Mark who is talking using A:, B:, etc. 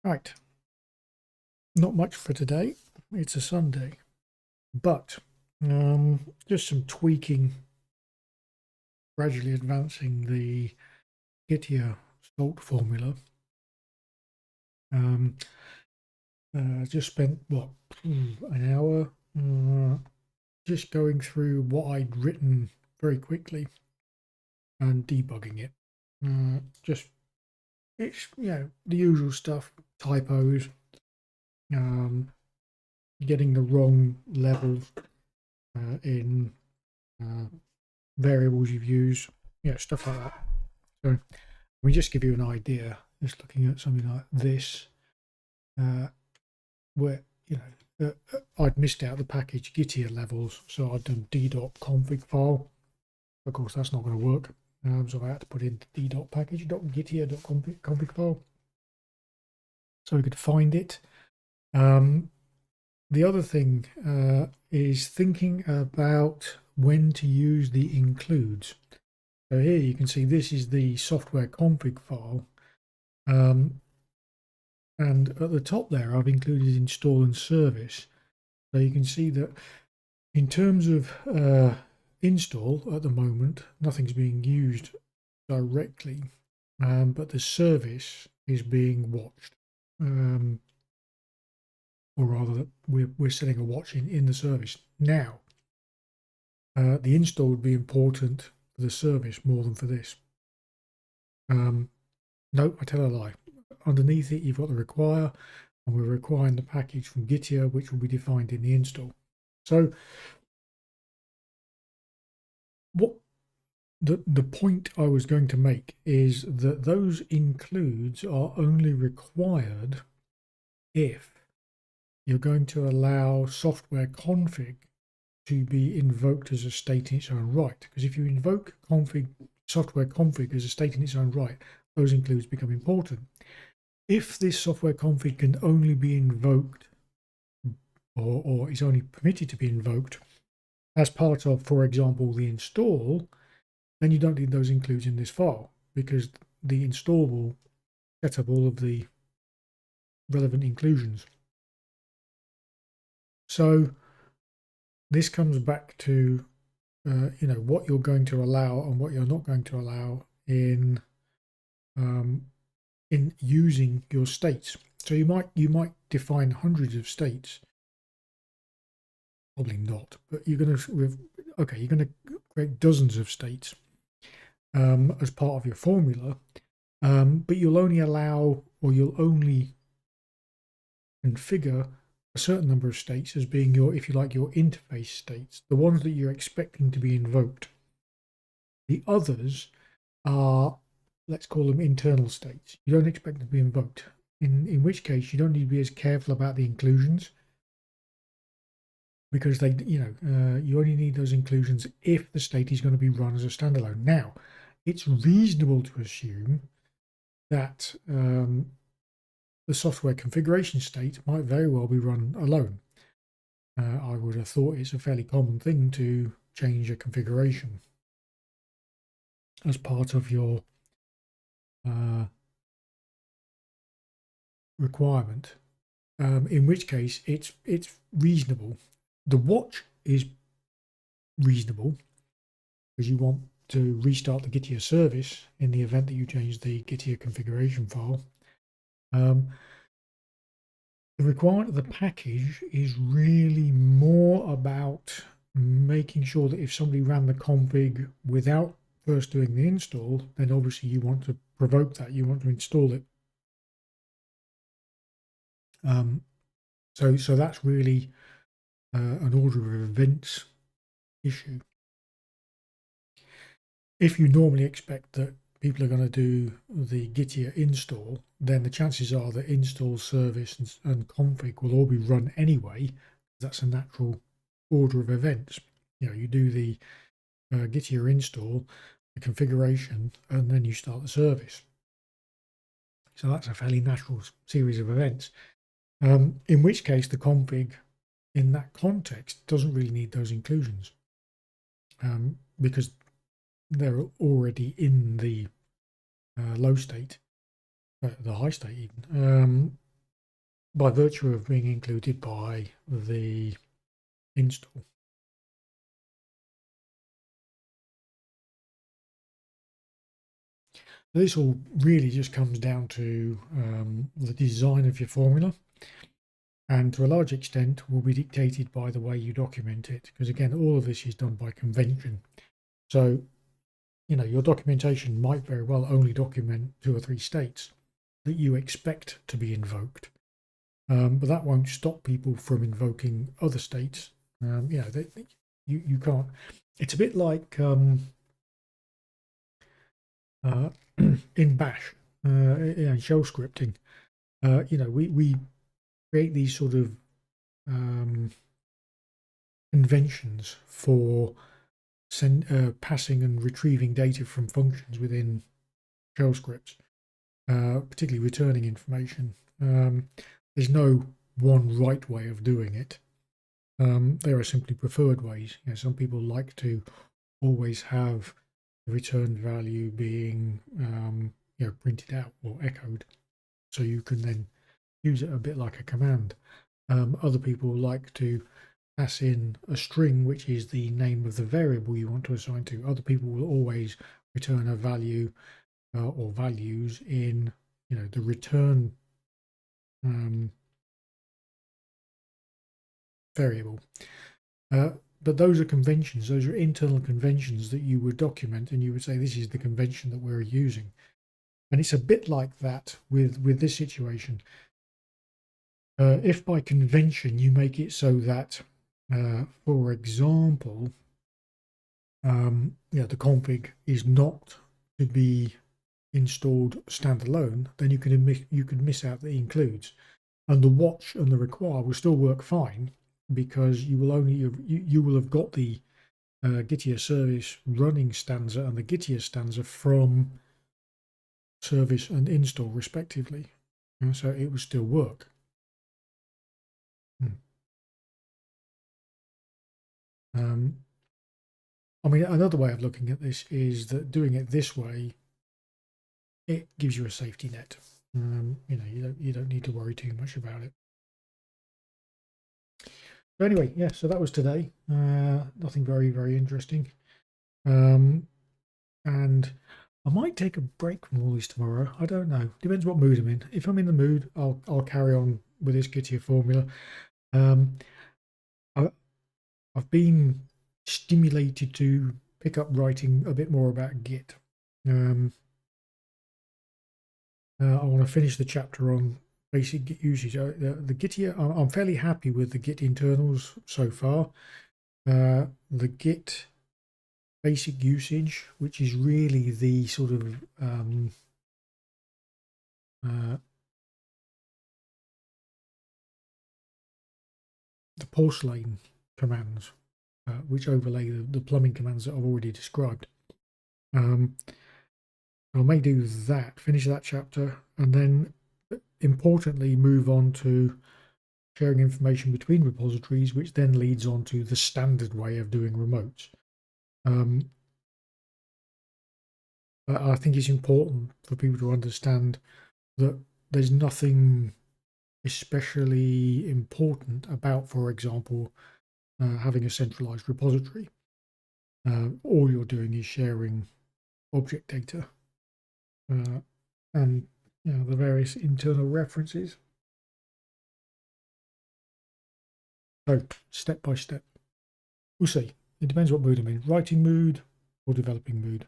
A: Right, not much for today. It's a Sunday, but just some tweaking, gradually advancing the Gitia salt formula. Um, just spent an hour just going through what I'd written very quickly and debugging it. Just it's the usual stuff, typos, getting the wrong levels in variables you've used, stuff like that. So let me just give you an idea, just looking at something like this, where I'd missed out the package Gitia levels, so I'd done d.config file. Of course, that's not going to work, so I had to put in d.package.gitia.config file so we could find it. The other thing is thinking about when to use the includes. So here you can see this is the software config file, and at the top there I've included install and service. So you can see that in terms of install at the moment, nothing's being used directly, but the service is being watched, or rather we're setting a watch in the service. Now, the install would be important for the service more than for this. No, I tell a lie. Underneath it, you've got the require, and we're requiring the package from Gitia, which will be defined in the install. So, what the point I was going to make is that those includes are only required if you're going to allow software config to be invoked as a state in its own right. Because if you invoke software config as a state in its own right, those includes become important. If this software config can only be invoked or is only permitted to be invoked as part of, for example, the install, then you don't need those includes in this file, because the install will set up all of the relevant inclusions. So this comes back to what you're going to allow and what you're not going to allow in using your states. So you might define hundreds of states. Probably not, but you're going to create dozens of states as part of your formula, but you'll only allow, or you'll only configure a certain number of states as being your, if you like, your interface states, the ones that you're expecting to be invoked. The others are, let's call them internal states. You don't expect them to be invoked, in which case you don't need to be as careful about the inclusions, because they, you only need those inclusions if the state is going to be run as a standalone. Now, it's reasonable to assume that the software configuration state might very well be run alone. I would have thought it's a fairly common thing to change a configuration as part of your requirement, in which case it's reasonable. The watch is reasonable because you want to restart the Gitia service in the event that you change the Gitia configuration file. The requirement of the package is really more about making sure that if somebody ran the config without first doing the install, then obviously you want to provoke that, you want to install it. So that's really an order of events issue. If you normally expect that people are going to do the Gitia install, then the chances are that install, service, and config will all be run anyway. That's a natural order of events. You do the Gitia install, the configuration, and then you start the service. So that's a fairly natural series of events. In which case, the config in that context doesn't really need those inclusions, because they're already in the low state, the high state even. by virtue of being included by the install. This all really just comes down to the design of your formula, and to a large extent will be dictated by the way you document it, because again, all of this is done by convention. So, you know, your documentation might very well only document 2 or 3 states that you expect to be invoked, but that won't stop people from invoking other states. You know, you can't. It's a bit like in Bash, in shell scripting. You know, we create these sort of conventions for passing and retrieving data from functions within shell scripts, particularly returning information. There's no one right way of doing it. There are simply preferred ways. You know, some people like to always have the return value being you know, printed out or echoed, so you can then use it a bit like a command. Other people like to pass in a string, which is the name of the variable you want to assign to. Other people will always return a value or values in, you know, the return variable. But those are conventions. Those are internal conventions that you would document, and you would say this is the convention that we're using. And it's a bit like that with this situation. If by convention you make it so that, for example, you know, the config is not to be installed standalone, then you can miss out the includes, and the watch and the require will still work fine, because you will have got the Gitea service running stanza and the Gitea stanza from service and install respectively, so it will still work. I mean, another way of looking at this is that doing it this way, it gives you a safety net. You know, you don't need to worry too much about it. But anyway, yeah, so that was today. Nothing very interesting. And I might take a break from all this tomorrow. I don't know. Depends what mood I'm in. If I'm in the mood, I'll carry on with this Gitea formula. I've been stimulated to pick up writing a bit more about Git. I want to finish the chapter on basic Git usage. The Gitea, I'm fairly happy with the Git internals so far. The Git basic usage, which is really the sort of the porcelain commands, which overlay the plumbing commands that I've already described. I may do that, finish that chapter, and then importantly move on to sharing information between repositories, which then leads on to the standard way of doing remotes. I think it's important for people to understand that there's nothing especially important about, for example, having a centralized repository. All you're doing is sharing object data and, you know, the various internal references. So step by step, we'll see. It depends what mood I'm in, writing mood or developing mood.